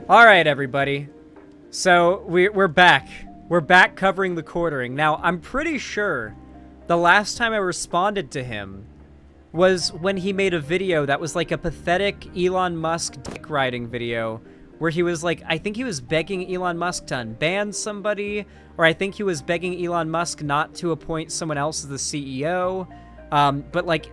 All right, everybody. So we're back. We're back covering the quartering. Now, I'm pretty sure the last time I responded to him was when he made a video that was like a pathetic Elon Musk dick riding video where he was like, I think he was begging Elon Musk to unban somebody, or I think he was begging Elon Musk not to appoint someone else as the CEO. But like,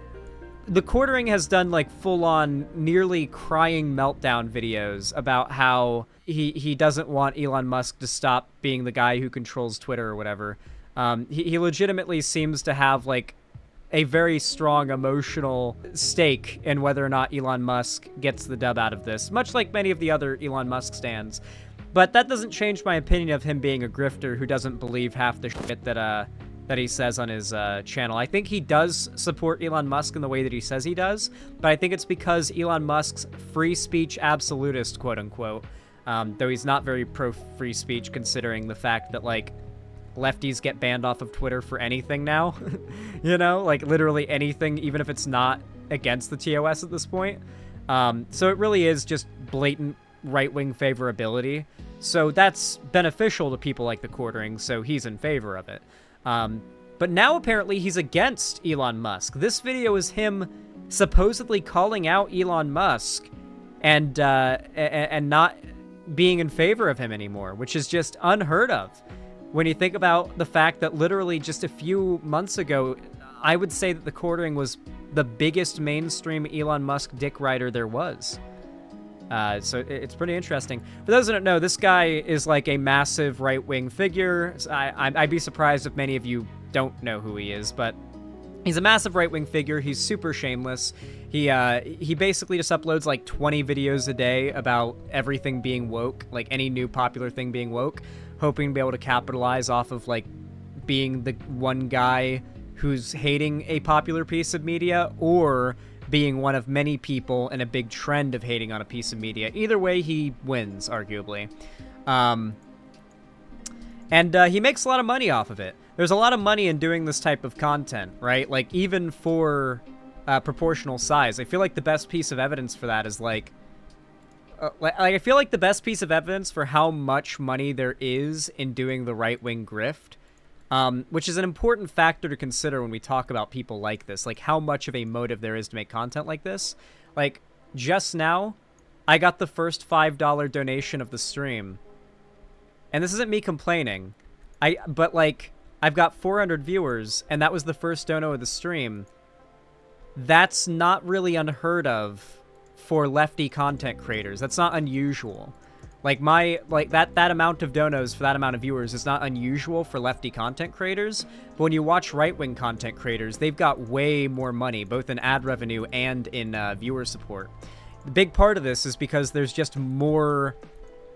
the quartering has done like full-on, nearly crying meltdown videos about how he doesn't want Elon Musk to stop being the guy who controls Twitter or whatever. He legitimately seems to have like a very strong emotional stake in whether or not Elon Musk gets the dub out of this, much like many of the other Elon Musk stands. But that doesn't change my opinion of him being a grifter who doesn't believe half the shit that he says on his channel. I think he does support Elon Musk in the way that he says he does, but I think it's because Elon Musk's free speech absolutist, quote unquote, though he's not very pro free speech considering the fact that like lefties get banned off of Twitter for anything now, you know, like literally anything, even if it's not against the TOS at this point. So it really is just blatant right-wing favorability. So that's beneficial to people like the quartering, so he's in favor of it. But now apparently he's against Elon Musk. This video is him supposedly calling out Elon Musk and not being in favor of him anymore, which is just unheard of. When you think about the fact that literally just a few months ago, I would say that the quartering was the biggest mainstream Elon Musk dick rider there was. So it's pretty interesting. For those who don't know, this guy is like a massive right-wing figure. I'd be surprised if many of you don't know who he is, but he's a massive right-wing figure. He's super shameless. He basically just uploads like 20 videos a day about everything being woke, like any new popular thing being woke, hoping to be able to capitalize off of like being the one guy who's hating a popular piece of media or being one of many people in a big trend of hating on a piece of media. Either way, he wins, arguably. And he makes a lot of money off of it. There's a lot of money in doing this type of content, right? Like, even for proportional size. I feel like the best piece of evidence for that is, like, I feel like the best piece of evidence for how much money there is in doing the right-wing grift, which is an important factor to consider when we talk about people like this, like how much of a motive there is to make content like this. Like, just now, I got the first $5 donation of the stream. And this isn't me complaining. But like, I've got 400 viewers, and that was the first dono of the stream. That's not really unheard of for lefty content creators. That's not unusual. Like that amount of donos for that amount of viewers is not unusual for lefty content creators. But when you watch right-wing content creators, they've got way more money, both in ad revenue and in viewer support. The big part of this is because there's just more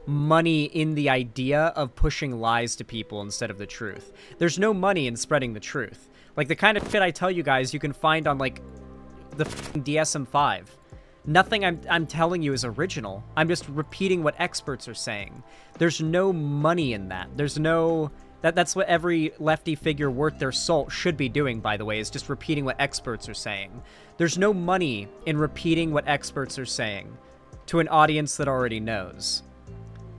money in the idea of pushing lies to people instead of the truth. There's no money in spreading the truth. Like, the kind of shit I tell you guys you can find on, like, the DSM-5. Nothing I'm telling you is original. I'm just repeating what experts are saying. There's no money in that. There's no... That's what every lefty figure worth their salt should be doing, by the way, is just repeating what experts are saying. There's no money in repeating what experts are saying to an audience that already knows.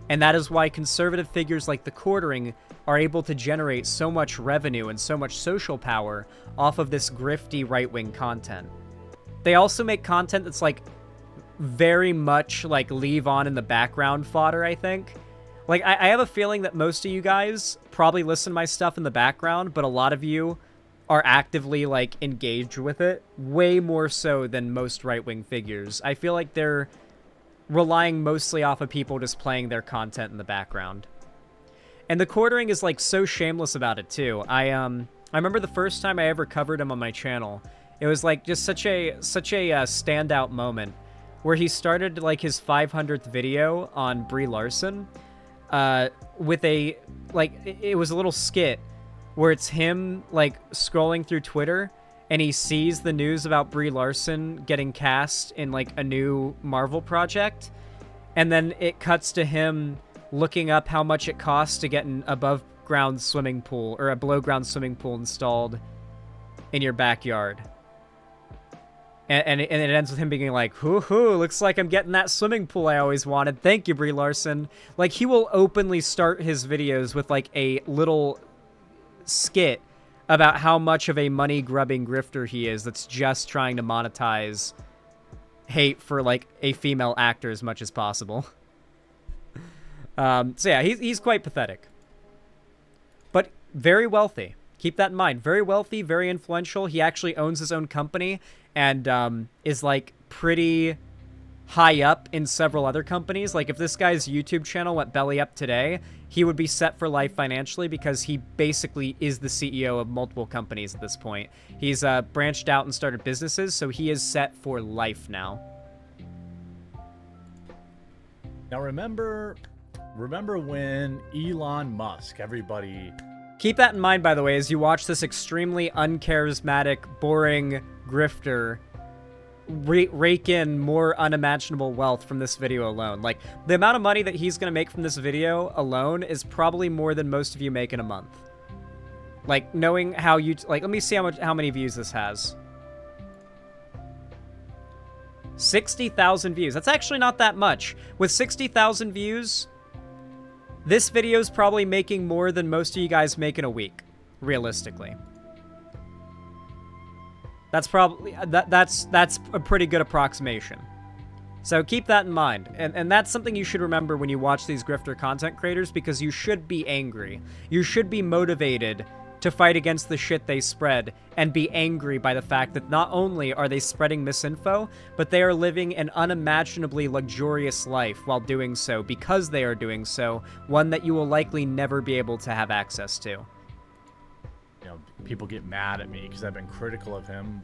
And that is why conservative figures like the quartering are able to generate so much revenue and so much social power off of this grifty right-wing content. They also make content that's, like, very much, like, leave on in the background fodder, I think. Like, I have a feeling that most of you guys probably listen to my stuff in the background, but a lot of you are actively, like, engaged with it, way more so than most right-wing figures. I feel like they're relying mostly off of people just playing their content in the background. And the quartering is, like, so shameless about it, too. I remember the first time I ever covered him on my channel. It was, like, just such a standout moment where he started, like, his 500th video on Brie Larson with a, like, it was a little skit where it's him, like, scrolling through Twitter, and he sees the news about Brie Larson getting cast in, like, a new Marvel project, and then it cuts to him looking up how much it costs to get an above-ground swimming pool, or a below-ground swimming pool installed in your backyard. And it ends with him being like, hoo hoo, looks like I'm getting that swimming pool I always wanted. Thank you, Brie Larson. Like, he will openly start his videos with, like, a little skit about how much of a money-grubbing grifter he is that's just trying to monetize hate for, like, a female actor as much as possible. So, yeah, he's quite pathetic. But very wealthy. Keep that in mind. Very wealthy, very influential. He actually owns his own company and is, like, pretty high up in several other companies. Like, if this guy's YouTube channel went belly up today, he would be set for life financially because he basically is the CEO of multiple companies at this point. He's branched out and started businesses, so he is set for life now. Now, remember when Elon Musk, everybody... Keep that in mind, by the way, as you watch this extremely uncharismatic, boring grifter rake in more unimaginable wealth from this video alone. Like, the amount of money that he's going to make from this video alone is probably more than most of you make in a month. Like, knowing how you... Like, let me see how many views this has. 60,000 views. That's actually not that much. With 60,000 views... This video is probably making more than most of you guys make in a week, realistically. That's probably that's a pretty good approximation. So keep that in mind, and that's something you should remember when you watch these grifter content creators, because you should be angry. You should be motivated to fight against the shit they spread and be angry by the fact that not only are they spreading misinfo, but they are living an unimaginably luxurious life while doing so, because they are doing so, one that you will likely never be able to have access to. You know, people get mad at me because I've been critical of him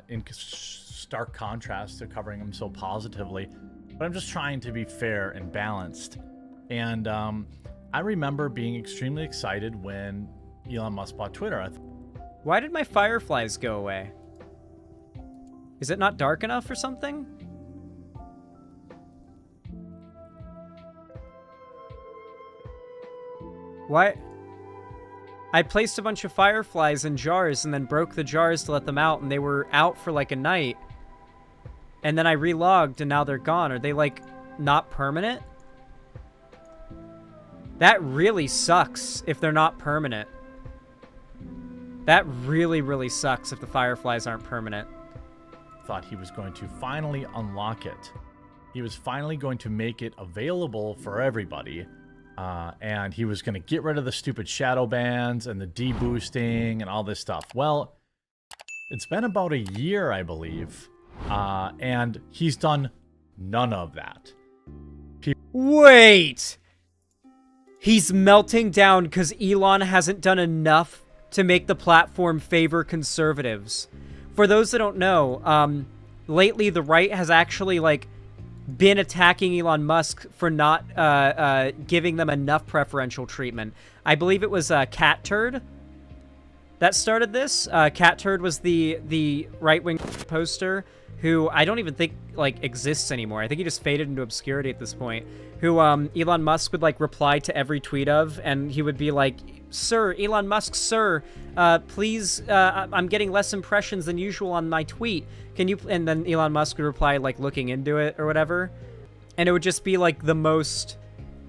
in stark contrast to covering him so positively. But I'm just trying to be fair and balanced. And I remember being extremely excited when Elon Musk bought Twitter. Why did my fireflies go away? Is it not dark enough or something? Why? I placed a bunch of fireflies in jars and then broke the jars to let them out, and they were out for like a night. And then I relogged and now they're gone. Are they like not permanent? That really sucks if they're not permanent. That really, really sucks if the fireflies aren't permanent. Thought he was going to finally unlock it. He was finally going to make it available for everybody. And he was going to get rid of the stupid shadow bans and the deboosting and all this stuff. Well, it's been about a year, I believe. And he's done none of that. Wait! He's melting down because Elon hasn't done enough to make the platform favor conservatives. For those that don't know, lately the right has actually, like, been attacking Elon Musk for not giving them enough preferential treatment. I believe it was Cat Turd that started this. Cat Turd was the right-wing poster who I don't even think, like, exists anymore. I think he just faded into obscurity at this point. Who Elon Musk would, like, reply to every tweet of, and he would be like, "Sir, Elon Musk, sir, please, I'm getting less impressions than usual on my tweet. Can you..." And then Elon Musk would reply, like, looking into it or whatever. And it would just be, like, the most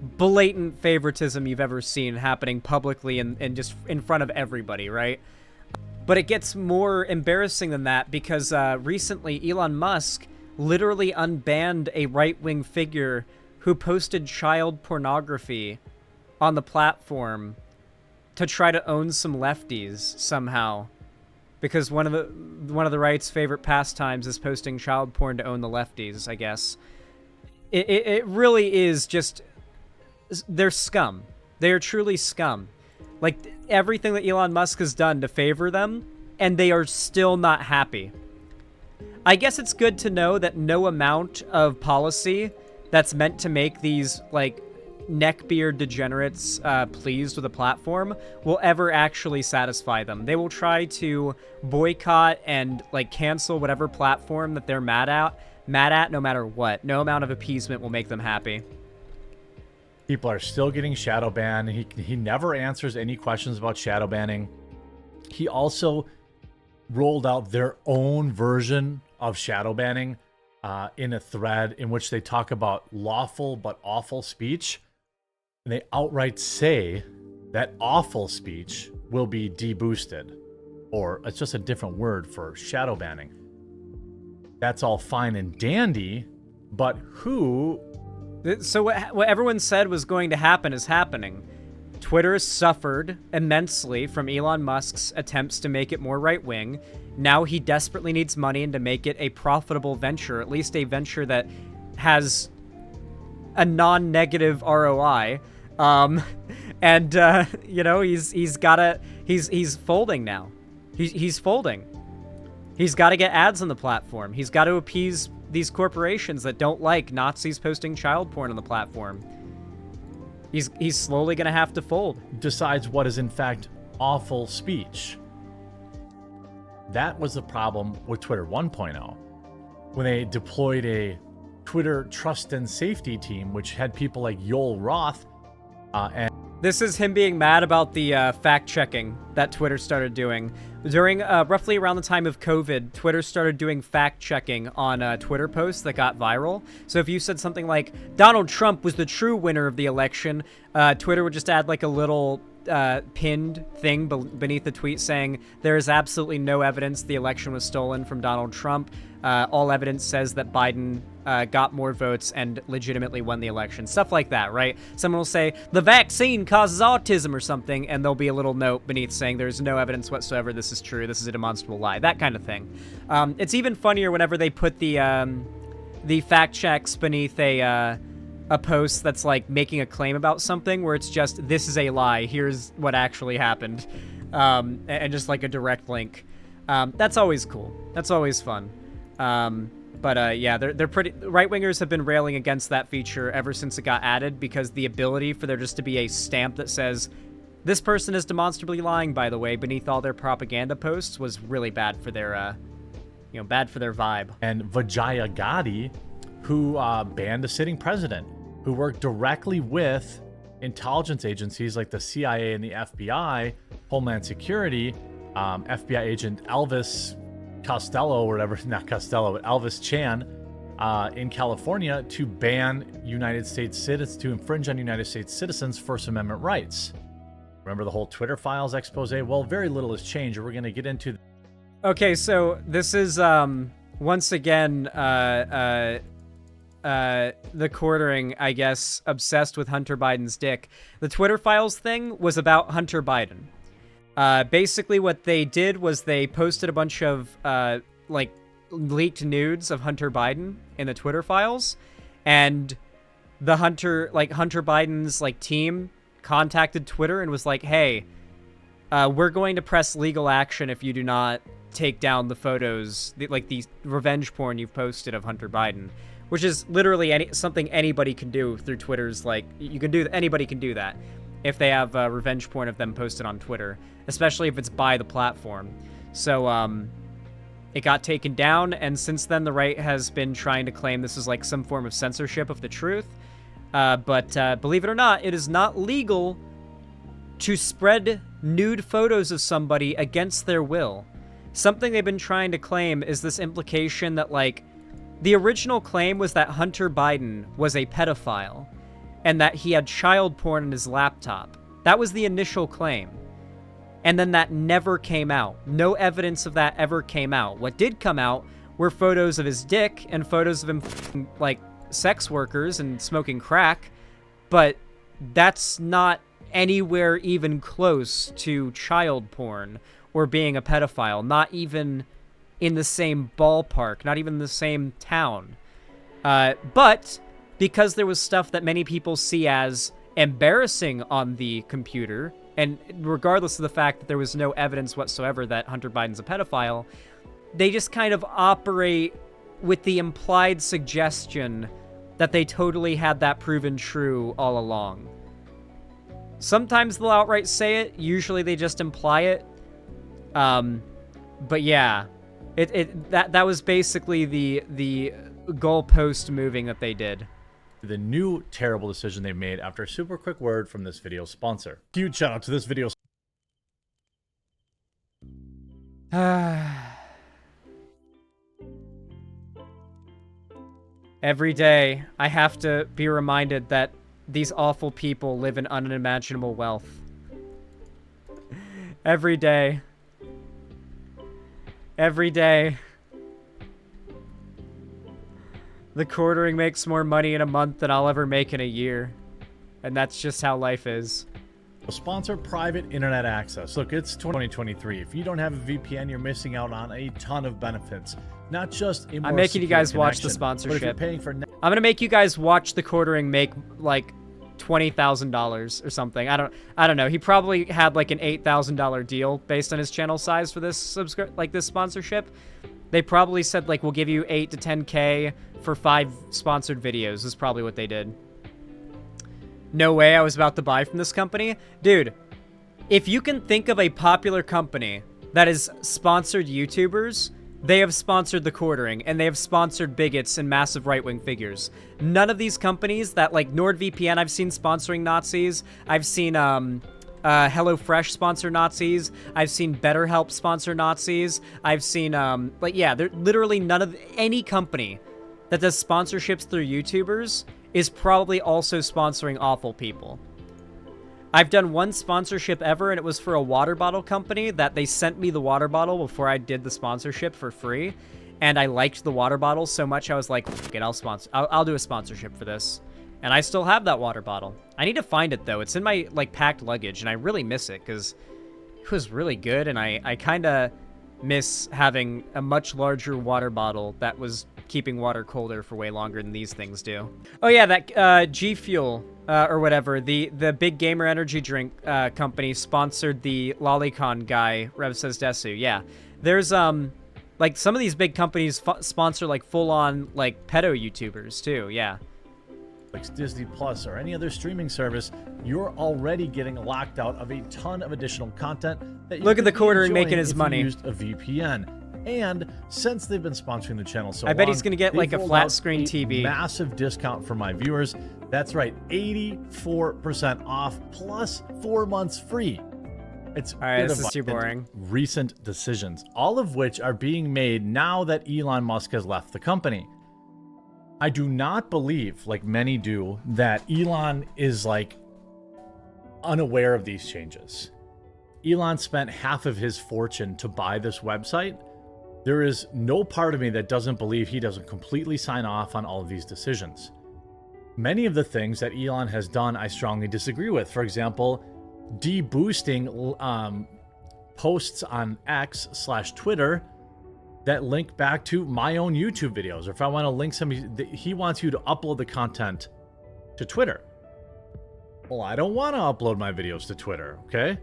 blatant favoritism you've ever seen happening publicly and just in front of everybody, right? But it gets more embarrassing than that because recently Elon Musk literally unbanned a right-wing figure who posted child pornography on the platform to try to own some lefties somehow, because one of the right's favorite pastimes is posting child porn to own the lefties, I guess. It really is just, they're scum. They are truly scum. Like, everything that Elon Musk has done to favor them, and they are still not happy. I guess it's good to know that no amount of policy that's meant to make these, like, neckbeard degenerates pleased with the platform will ever actually satisfy them. They will try to boycott and, like, cancel whatever platform that they're mad at no matter what. No amount of appeasement will make them happy. People are still getting shadow banned. He never answers any questions about shadow banning. He also rolled out their own version of shadow banning in a thread in which they talk about lawful but awful speech. And they outright say that awful speech will be deboosted, or it's just a different word for shadow banning. That's all fine and dandy, but who... So what everyone said was going to happen is happening. Twitter suffered immensely from Elon Musk's attempts to make it more right-wing. Now he desperately needs money and to make it a profitable venture, at least a venture that has a non-negative ROI. And you know, he's folding now. He's folding. He's got to get ads on the platform. He's got to appease these corporations that don't like Nazis posting child porn on the platform. He's slowly going to have to fold. Decides what is in fact awful speech. That was the problem with Twitter 1.0, when they deployed a Twitter trust and safety team, which had people like Yoel Roth and... This is him being mad about the fact-checking that Twitter started doing. During roughly around the time of COVID, Twitter started doing fact-checking on Twitter posts that got viral. So if you said something like, Donald Trump was the true winner of the election, Twitter would just add like a little pinned thing beneath the tweet saying, there is absolutely no evidence the election was stolen from Donald Trump. All evidence says that Biden got more votes and legitimately won the election. Stuff like that, right? Someone will say, the vaccine causes autism or something, and there'll be a little note beneath saying there's no evidence whatsoever this is true, this is a demonstrable lie, that kind of thing. It's even funnier whenever they put the fact checks beneath a post that's like making a claim about something where it's just, this is a lie, here's what actually happened, and just like a direct link. That's always cool. That's always fun. But yeah, they're pretty... Right-wingers have been railing against that feature ever since it got added, because the ability for there just to be a stamp that says, this person is demonstrably lying, by the way, beneath all their propaganda posts was really bad for their, you know, bad for their vibe. And Vijaya Gadde, who banned a sitting president, who worked directly with intelligence agencies like the CIA and the FBI, Homeland Security, FBI agent Elvis Costello, or whatever, not Costello, but Elvis Chan in California to ban United States citizens, to infringe on United States citizens' First Amendment rights. Remember the whole Twitter files expose? Well, very little has changed. We're going to get into... Okay, so this is, once again, the quartering, I guess, obsessed with Hunter Biden's dick. The Twitter files thing was about Hunter Biden. Basically what they did was they posted a bunch of, like, leaked nudes of Hunter Biden in the Twitter files, and the Hunter Biden's, like, team contacted Twitter and was like, hey, we're going to press legal action if you do not take down the photos, like, the revenge porn you've posted of Hunter Biden, which is literally something anybody can do through Twitter's, like, anybody can do that if they have revenge porn of them posted on Twitter, especially if it's by the platform. So it got taken down, and since then the right has been trying to claim this is like some form of censorship of the truth. But believe it or not, it is not legal to spread nude photos of somebody against their will. Something they've been trying to claim is this implication that, like, the original claim was that Hunter Biden was a pedophile and that he had child porn on his laptop. That was the initial claim. And then that never came out. No evidence of that ever came out. What did come out were photos of his dick and photos of him, like, sex workers and smoking crack, but that's not anywhere even close to child porn or being a pedophile. Not even in the same ballpark, not even the same town. But because there was stuff that many people see as embarrassing on the computer, and regardless of the fact that there was no evidence whatsoever that Hunter Biden's a pedophile, they just kind of operate with the implied suggestion that they totally had that proven true all along. Sometimes they'll outright say it, usually they just imply it. But yeah, that was basically the goalpost moving that they did. The new terrible decision they made after a super quick word from this video sponsor. Huge shout out to this video. Every day, I have to be reminded that these awful people live in unimaginable wealth. Every day. Every day. The quartering makes more money in a month than I'll ever make in a year. And that's just how life is. Sponsor private internet access. Look, it's 2023. If you don't have a VPN, you're missing out on a ton of benefits. Not just a more I'm making you guys watch the connection, sponsorship. but if you're paying for I'm gonna make you guys watch the quartering make like $20,000 or something. I don't know. He probably had like an $8,000 deal based on his channel size for this this sponsorship. They probably said like we'll give you 8 to 10K for 5 sponsored videos. Is probably what they did. No way I was about to buy from this company. Dude, if you can think of a popular company that has sponsored YouTubers, they have sponsored the quartering, and they have sponsored bigots and massive right-wing figures. None of these companies that, like NordVPN, I've seen sponsoring Nazis. I've seen HelloFresh sponsor Nazis. I've seen BetterHelp sponsor Nazis. I've seen, yeah, there literally none of any company that does sponsorships through YouTubers is probably also sponsoring awful people. I've done one sponsorship ever, and it was for a water bottle company that they sent me the water bottle before I did the sponsorship for free. And I liked the water bottle so much, I was like, fuck it, I'll do a sponsorship for this. And I still have that water bottle. I need to find it, though. It's in my, like, packed luggage, and I really miss it, because it was really good, and I kind of miss having a much larger water bottle that was keeping water colder for way longer than these things do. Oh yeah, that G Fuel or whatever, the big gamer energy drink company sponsored the Lolicon guy, Rev Says Desu. Yeah, there's like some of these big companies sponsor like full-on like pedo YouTubers too. Yeah. Like Disney Plus or any other streaming service, you're already getting locked out of a ton of additional content that you look at the could be quartering enjoying making his if you money. used a VPN. And since they've been sponsoring the channel so I bet long, he's gonna get like a they've rolled flat out screen a TV. Massive discount for my viewers. That's right, 84% off plus 4 months free. It's all right. This is too boring. Recent decisions, all of which are being made now that Elon Musk has left the company. I do not believe, like many do, that Elon is like unaware of these changes. Elon spent half of his fortune to buy this website. There is no part of me that doesn't believe he doesn't completely sign off on all of these decisions. Many of the things that Elon has done, I strongly disagree with. For example, deboosting posts on X/Twitter that link back to my own YouTube videos. Or if I want to link somebody, he wants you to upload the content to Twitter. Well, I don't want to upload my videos to Twitter, okay?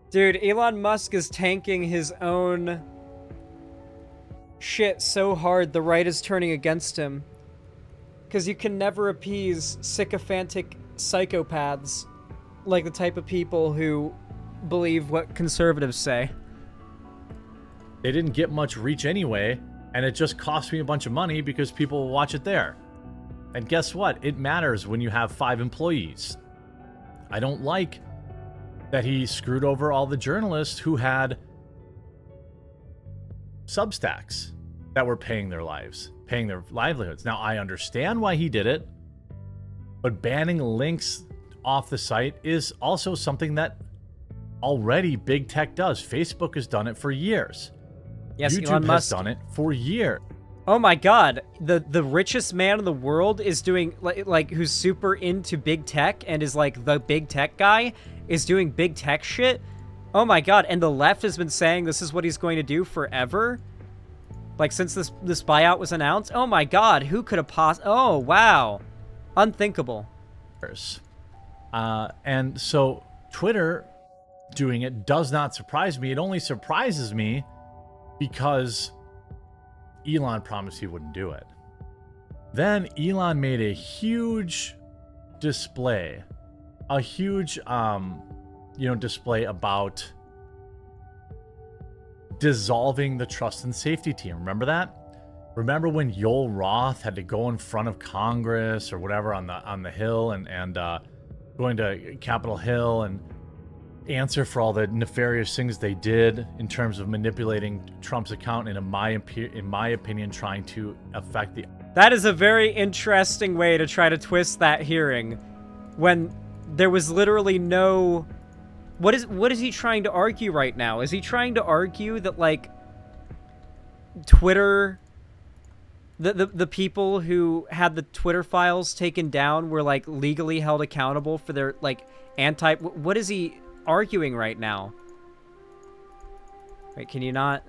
Dude, Elon Musk is tanking his own shit so hard the right is turning against him. Because you can never appease sycophantic psychopaths like the type of people who believe what conservatives say. They didn't get much reach anyway, and it just cost me a bunch of money because people will watch it there. And guess what? It matters when you have 5 employees. I don't like that he screwed over all the journalists who had Substacks that were paying their livelihoods. Now, I understand why he did it, but banning links off the site is also something that already big tech does. Facebook has done it for years. Yes, YouTube Elon has Musk done it for years. Oh my god, the richest man in the world is doing, like who's super into big tech and is like the big tech guy, is doing big tech shit? Oh my god, and the left has been saying this is what he's going to do forever? Like, since this buyout was announced? Oh my god, who could have oh, wow. Unthinkable. And so Twitter doing it does not surprise me. It only surprises me because Elon promised he wouldn't do it. Then Elon made a huge display, display about dissolving the trust and safety team. Remember that? Remember when Yoel Roth had to go in front of Congress or whatever on the Hill and going to Capitol Hill and answer for all the nefarious things they did in terms of manipulating Trump's account and in my opinion trying to affect the That is a very interesting way to try to twist that hearing when there was literally no... What is he trying to argue right now? Is he trying to argue that, like, Twitter... The people who had the Twitter files taken down were, like, legally held accountable for their, like, anti... What is he arguing right now? Wait, can you not...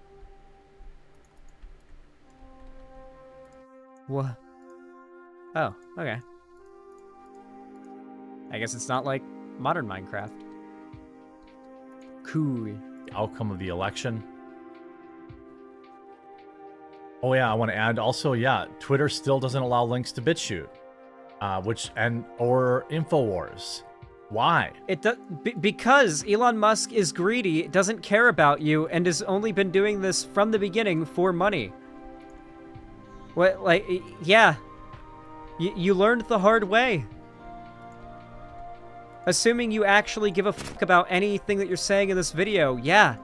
What? Oh, okay. I guess it's not like modern Minecraft. Cool. The outcome of the election. Oh yeah, I want to add also, yeah, Twitter still doesn't allow links to BitChute, or InfoWars. Why? Because Elon Musk is greedy, doesn't care about you, and has only been doing this from the beginning for money. What, like, yeah. You learned the hard way. Assuming you actually give a fuck about anything that you're saying in this video, yeah.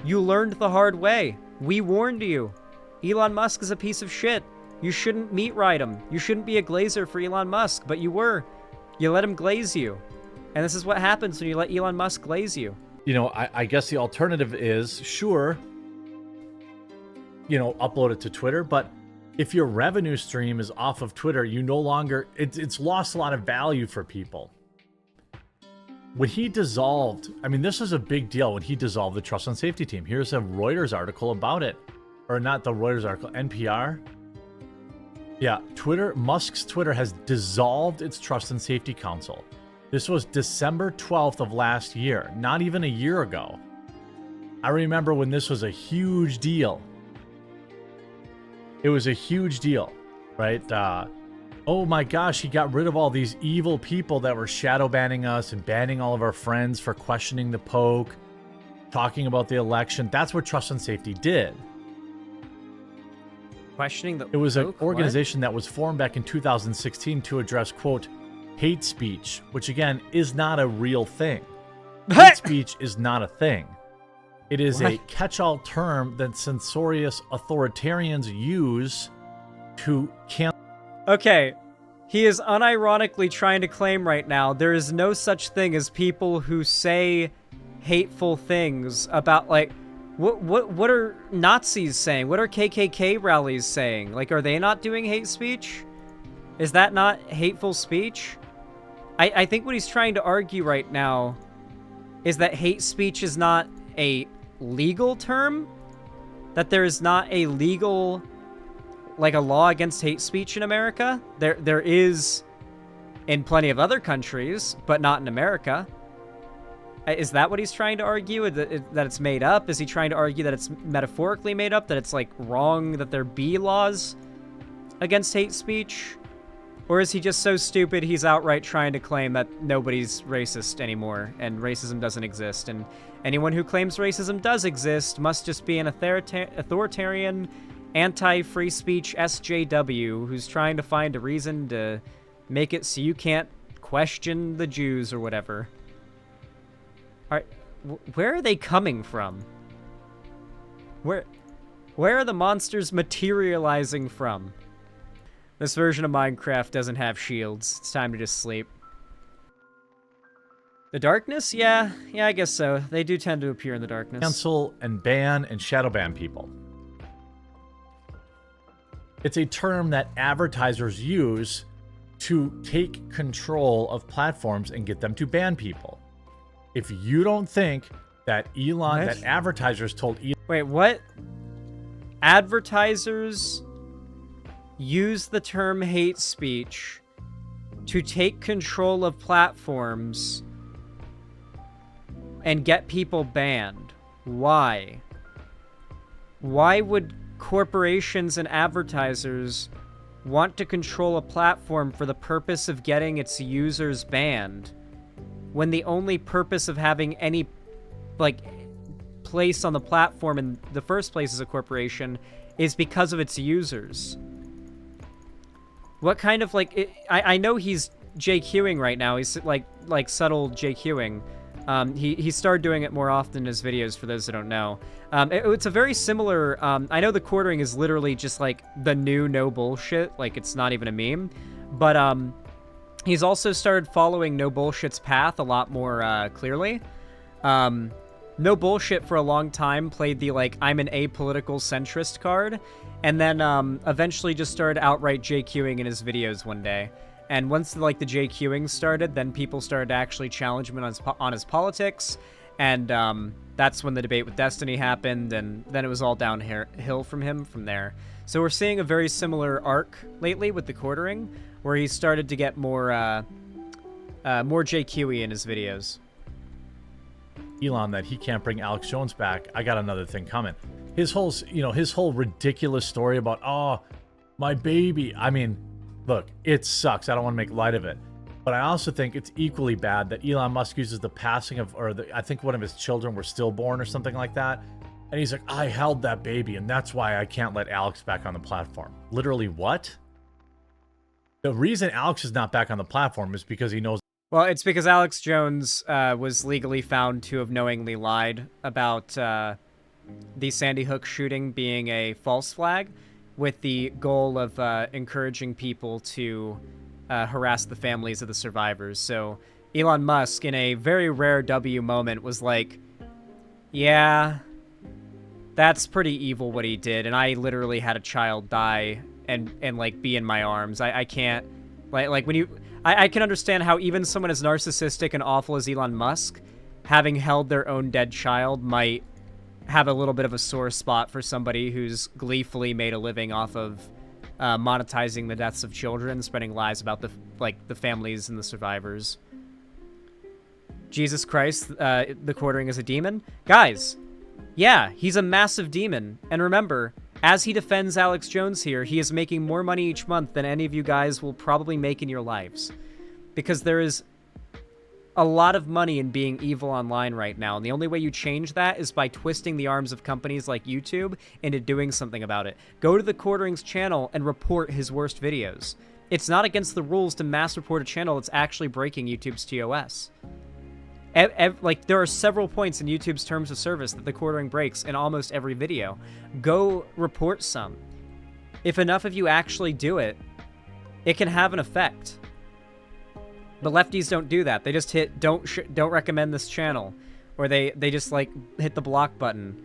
You learned the hard way. We warned you. Elon Musk is a piece of shit. You shouldn't meat ride him. You shouldn't be a glazer for Elon Musk, but you were. You let him glaze you. And this is what happens when you let Elon Musk glaze you. You know, I guess the alternative is, sure, you know, upload it to Twitter, but if your revenue stream is off of Twitter, you no longer, it's lost a lot of value for people. When he dissolved, I mean, this is a big deal when he dissolved the trust and safety team. Here's a Reuters article about it. Or not the Reuters article, NPR. Yeah, Musk's Twitter has dissolved its trust and safety council. This was December 12th of last year, not even a year ago. I remember when this was a huge deal. It was a huge deal, right? Oh my gosh, he got rid of all these evil people that were shadow banning us and banning all of our friends for questioning the Poke, talking about the election. That's what trust and safety did. Questioning the It was an Poke? organization that was formed back in 2016 to address, quote, hate speech, which again is not a real thing. Hate speech is not a thing. It is a catch-all term that censorious authoritarians use to cancel. Okay, he is unironically trying to claim right now there is no such thing as people who say hateful things about, like, what are Nazis saying? What are KKK rallies saying? Like, are they not doing hate speech? Is that not hateful speech? I think what he's trying to argue right now is that hate speech is not a legal term, that there is not a legal, like, a law against hate speech in America. There is in plenty of other countries, but not in America. Is that what he's trying to argue? That it's made up? Is he trying to argue that it's metaphorically made up? That it's, like, wrong that there be laws against hate speech? Or is he just so stupid he's outright trying to claim that nobody's racist anymore and racism doesn't exist, and anyone who claims racism does exist must just be an authoritarian, anti-free speech SJW who's trying to find a reason to make it so you can't question the Jews or whatever. Alright, where are they coming from? Where are the monsters materializing from? This version of Minecraft doesn't have shields. It's time to just sleep. The darkness? Yeah, I guess so. They do tend to appear in the darkness. Cancel and ban and shadow ban people. It's a term that advertisers use to take control of platforms and get them to ban people. If you don't think that that advertisers told Elon... Wait, what? Advertisers use the term hate speech to take control of platforms and get people banned. Why? Why would corporations and advertisers want to control a platform for the purpose of getting its users banned, when the only purpose of having any, like, place on the platform in the first place as a corporation is because of its users? What kind of, like, I know he's JQing right now. He's like subtle JQing. He started doing it more often in his videos, for those that don't know. It's a very similar... I know the quartering is literally just, like, the new no bullshit. Like, it's not even a meme. But he's also started following no bullshit's path a lot more clearly. No bullshit for a long time played the, like, I'm an apolitical centrist card. And then eventually just started outright JQing in his videos one day. And once, like, the JQing started, then people started to actually challenge him on his politics. And that's when the debate with Destiny happened, and then it was all downhill from him from there. So we're seeing a very similar arc lately with the quartering, where he started to get more JQy in his videos. Elon, that he can't bring Alex Jones back. I got another thing coming. His whole, his whole ridiculous story about, oh, my baby. I mean, look, it sucks. I don't want to make light of it. But I also think it's equally bad that Elon Musk uses the passing of, I think one of his children were stillborn or something like that. And he's like, I held that baby, and that's why I can't let Alex back on the platform. Literally what? The reason Alex is not back on the platform is because he knows. Well, it's because Alex Jones was legally found to have knowingly lied about the Sandy Hook shooting being a false flag, with the goal of encouraging people to harass the families of the survivors. So Elon Musk, in a very rare W moment, was like, yeah, that's pretty evil what he did, and I literally had a child die and like be in my arms. I can't, like when you, I can understand how even someone as narcissistic and awful as Elon Musk, having held their own dead child, might have a little bit of a sore spot for somebody who's gleefully made a living off of monetizing the deaths of children, spreading lies about the families and the survivors. Jesus Christ, the quartering is a demon? Guys, yeah, he's a massive demon. And remember, as he defends Alex Jones here, he is making more money each month than any of you guys will probably make in your lives. Because there is a lot of money in being evil online right now, and the only way you change that is by twisting the arms of companies like YouTube into doing something about it. Go to the Quartering's channel and report his worst videos. It's not against the rules to mass report a channel that's actually breaking YouTube's TOS. Like, there are several points in YouTube's terms of service that the Quartering breaks in almost every video. Go report some. If enough of you actually do it, it can have an effect. But lefties don't do that. They just hit don't recommend this channel, or they just like hit the block button,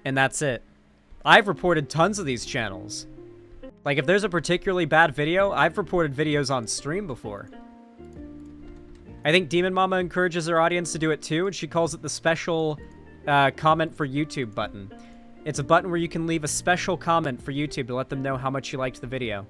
and that's it. I've reported tons of these channels. Like, if there's a particularly bad video, I've reported videos on stream before. I think Demon Mama encourages her audience to do it too, and she calls it the special comment for YouTube button. It's a button where you can leave a special comment for YouTube to let them know how much you liked the video.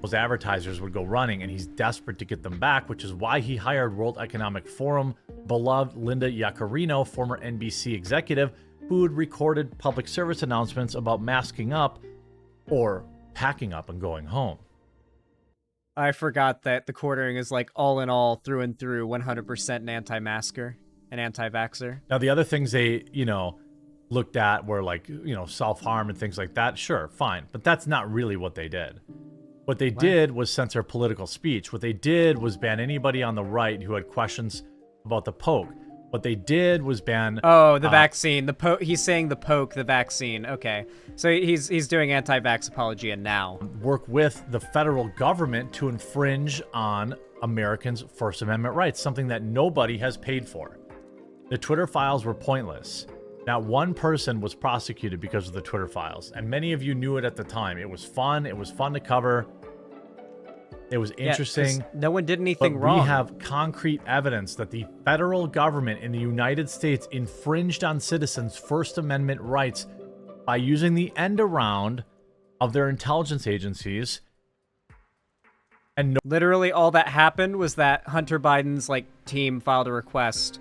Those advertisers would go running, and he's desperate to get them back, which is why he hired World Economic Forum beloved Linda Yaccarino, former NBC executive, who had recorded public service announcements about masking up or packing up and going home. I forgot that the Quartering is, like, all in all, through and through, 100% an anti-masker, an anti-vaxxer. Now, the other things they, looked at were, like, self-harm and things like that. Sure, fine. But that's not really what they did. What they did was censor political speech. What they did was ban anybody on the right who had questions about the poke. What they did was ban... Oh, the vaccine. He's saying the poke, the vaccine. Okay. So he's doing anti-vax apologia now. Work with the federal government to infringe on Americans' First Amendment rights, something that nobody has paid for. The Twitter files were pointless. Not one person was prosecuted because of the Twitter files, and many of you knew it at the time. It was fun. It was fun to cover. It was interesting. Yeah, no one did anything wrong. We have concrete evidence that the federal government in the United States infringed on citizens' First Amendment rights by using the end around of their intelligence agencies. And literally all that happened was that Hunter Biden's team filed a request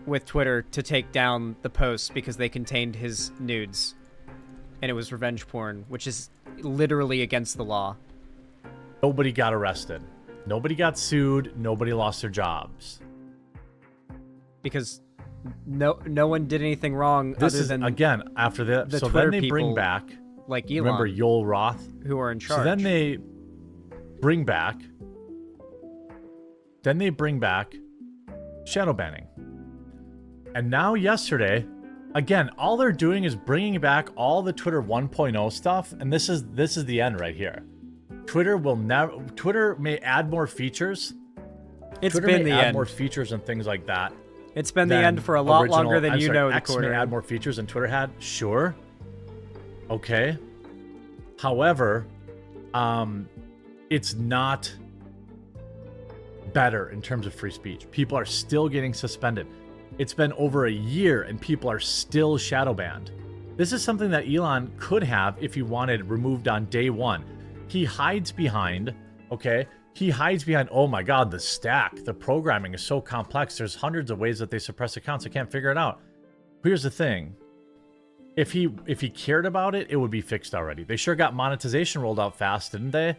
with Twitter to take down the posts because they contained his nudes, and it was revenge porn, which is literally against the law. Nobody got arrested. Nobody got sued. Nobody lost their jobs. Because no one did anything wrong. This other is, than again, after that. So Twitter then they bring people back, like Elon, remember Yoel Roth? Who are in charge. So then they bring back Shadow banning. And now yesterday, again, all they're doing is bringing back all the Twitter 1.0 stuff, and this is the end right here. Twitter may add more features. Twitter been may the add end. more features and things like that. It's been the end for a lot longer than you know. X may add more features than Twitter had. Sure. Okay. However, it's not better in terms of free speech. People are still getting suspended. It's been over a year and people are still shadow banned. This is something that Elon could have, if he wanted, removed on day one. He hides behind, okay? He hides behind, oh my God, the stack, the programming is so complex. There's hundreds of ways that they suppress accounts. I can't figure it out. Here's the thing. If he cared about it, it would be fixed already. They sure got monetization rolled out fast, didn't they?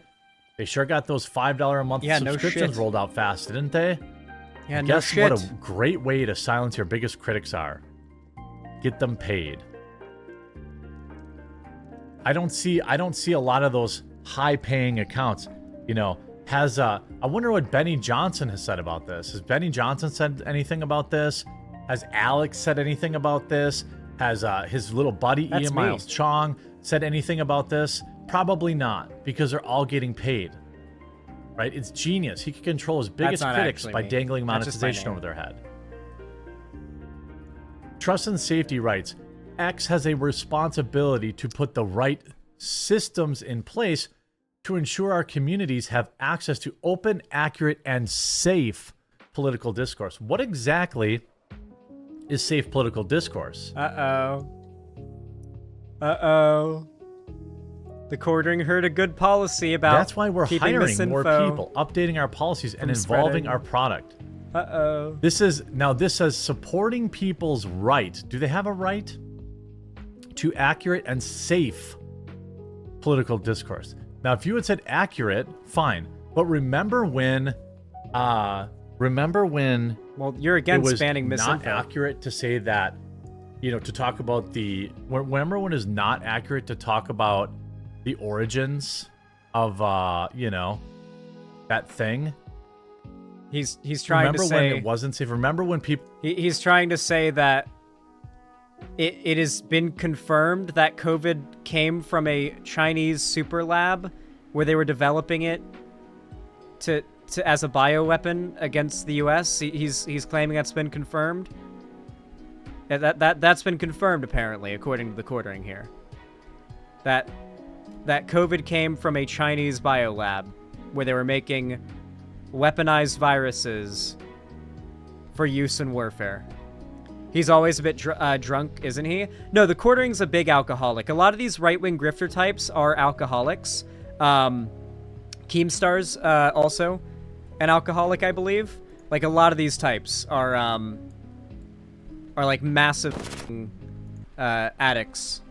They sure got those $5 a month subscriptions rolled out fast, didn't they? Yeah, Guess what a great way to silence your biggest critics are? Get them paid. I don't see a lot of those high-paying accounts. You know, I wonder what Benny Johnson has said about this. Has Benny Johnson said anything about this? Has Alex said anything about this? Has his little buddy Ian Miles Chong said anything about this? Probably not, because they're all getting paid. Right? It's genius. He can control his biggest critics by dangling monetization over their head. Trust and Safety writes, X has a responsibility to put the right systems in place to ensure our communities have access to open, accurate, and safe political discourse. What exactly is safe political discourse? Uh-oh. Uh-oh. The quartering heard a good policy about That's why we're hiring more people, updating our policies, and involving our product. Uh-oh. This says supporting people's right. Do they have a right to accurate and safe political discourse? Now, if you had said accurate, fine. But remember when well, you're again spanning misinfo. Not accurate to say that, to talk about remember when it's not accurate to talk about the origins of, that thing? He's trying to say... Remember when it wasn't safe? Remember when people... He's trying to say that it has been confirmed that COVID came from a Chinese super lab where they were developing it to as a bioweapon against the U.S. He's claiming that's been confirmed. That's been confirmed, apparently, according to the quartering here. That COVID came from a Chinese biolab where they were making weaponized viruses for use in warfare. He's always a bit drunk, isn't he? No, the quartering's a big alcoholic. A lot of these right-wing grifter types are alcoholics. Keemstar's also an alcoholic, I believe. Like, a lot of these types are like massive addicts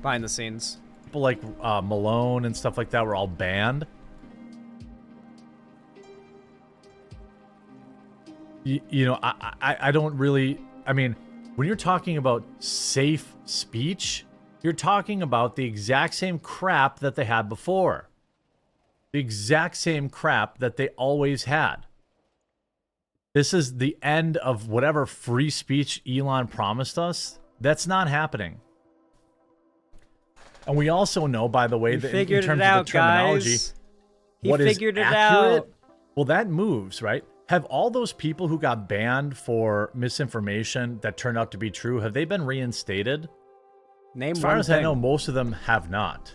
behind the scenes. People like Malone and stuff like that were all banned. I don't really... I mean, when you're talking about safe speech, you're talking about the exact same crap that they had before. The exact same crap that they always had. This is the end of whatever free speech Elon promised us. That's not happening. And we also know, by the way, that in terms of the terminology, what is accurate, well, that moves, right? Have all those people who got banned for misinformation that turned out to be true, have they been reinstated? Name as far one as thing. I know, most of them have not.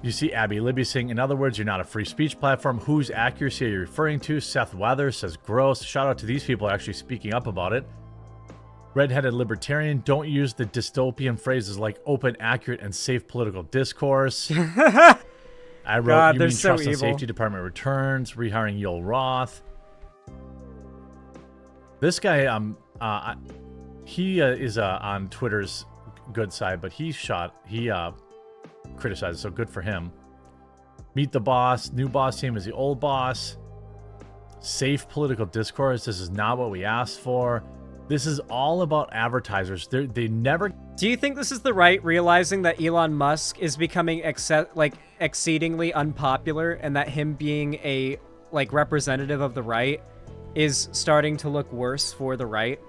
You see Abby Libby saying, in other words, you're not a free speech platform. Whose accuracy are you referring to? Seth Weather says, gross. Shout out to these people actually speaking up about it. Redheaded Libertarian, don't use the dystopian phrases like open, accurate, and safe political discourse. I wrote, God, you mean so Trust and evil. Safety Department returns, rehiring Yoel Roth. This guy, he is on Twitter's good side, but he criticizes, so good for him. Meet the boss, new boss team is the old boss. Safe political discourse, this is not what we asked for. This is all about advertisers. They never... Do you think this is the right, realizing that Elon Musk is becoming exceedingly unpopular, and that him being a like representative of the right is starting to look worse for the right.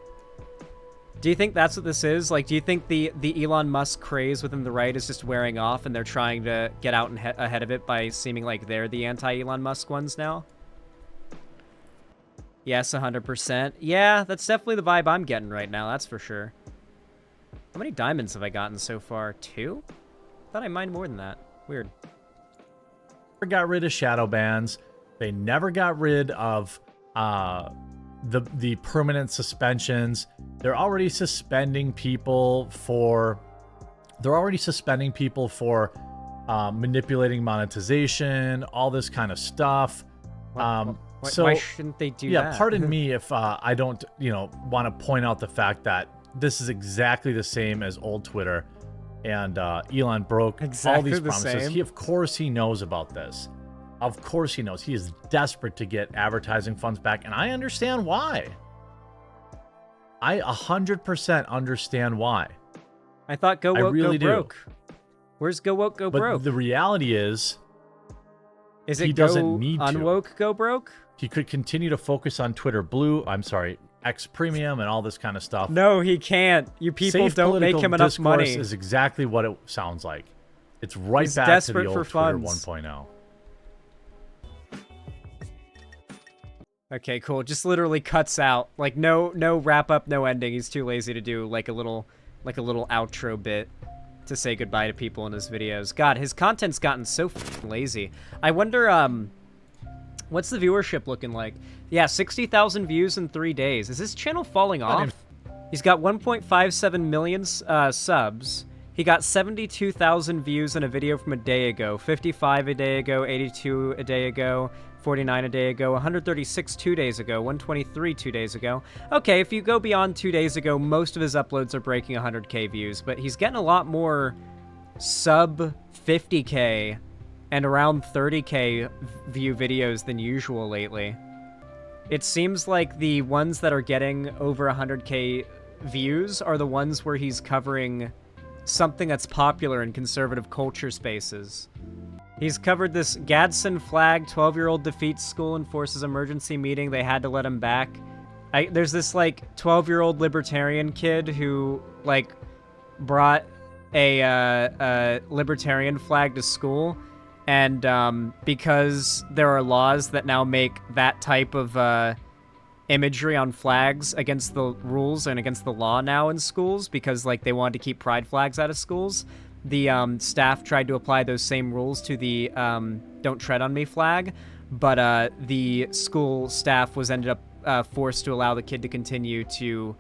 Do you think that's what this is? Like, do you think the Elon Musk craze within the right is just wearing off and they're trying to get out and ahead of it by seeming like they're the anti-Elon Musk ones now? Yes, 100%. Yeah, that's definitely the vibe I'm getting right now, that's for sure. How many diamonds have I gotten so far? 2? I thought I mined more than that. Weird. Got rid of shadow bans. They never got rid of the permanent suspensions. They're already suspending people for manipulating monetization, all this kind of stuff. Why shouldn't they do that? Yeah, pardon me if I don't, want to point out the fact that this is exactly the same as old Twitter, and Elon broke all these promises. Of course he knows about this. Of course he knows. He is desperate to get advertising funds back, and I understand why. I 100% understand why. I thought Go Woke, really Go Broke. Where's Go Woke, Go Broke? But the reality is it he doesn't need to. Unwoke, Go Broke? He could continue to focus on Twitter Blue. I'm sorry, X Premium and all this kind of stuff. No, he can't. You people don't make him enough money. Is exactly what it sounds like. It's right back to the old Twitter 1.0. Okay, cool. Just literally cuts out. Like no wrap up, no ending. He's too lazy to do like a little outro bit to say goodbye to people in his videos. God, his content's gotten so f***ing lazy. I wonder what's the viewership looking like? Yeah, 60,000 views in 3 days. Is his channel falling off? He's got 1.57 million subs. He got 72,000 views in a video from a day ago, 55 a day ago, 82 a day ago, 49 a day ago, 136 2 days ago, 123 2 days ago. Okay, if you go beyond 2 days ago, most of his uploads are breaking 100k views, but he's getting a lot more sub 50k and around 30k view videos than usual lately. It seems like the ones that are getting over 100k views are the ones where he's covering something that's popular in conservative culture spaces. He's covered this Gadsden flag, 12-year-old defeats school and forces emergency meeting. They had to let him back. There's this, like, 12-year-old libertarian kid who, like, brought a libertarian flag to school. And because there are laws that now make that type of imagery on flags against the rules and against the law now in schools, because, like, they wanted to keep pride flags out of schools, the staff tried to apply those same rules to the Don't Tread on Me flag, but the school staff was ended up forced to allow the kid to continue to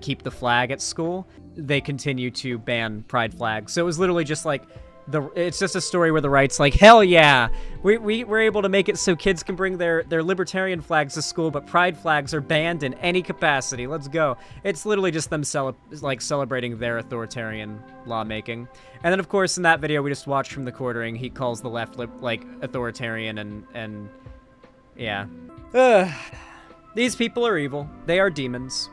keep the flag at school. They continue to ban pride flags. So it was literally just like, it's just a story where the right's like, hell yeah, we're able to make it so kids can bring their libertarian flags to school, but pride flags are banned in any capacity. Let's go. It's literally just them celebrating their authoritarian lawmaking. And then, of course, in that video we just watched from the quartering, he calls the left authoritarian and yeah. These people are evil. They are demons.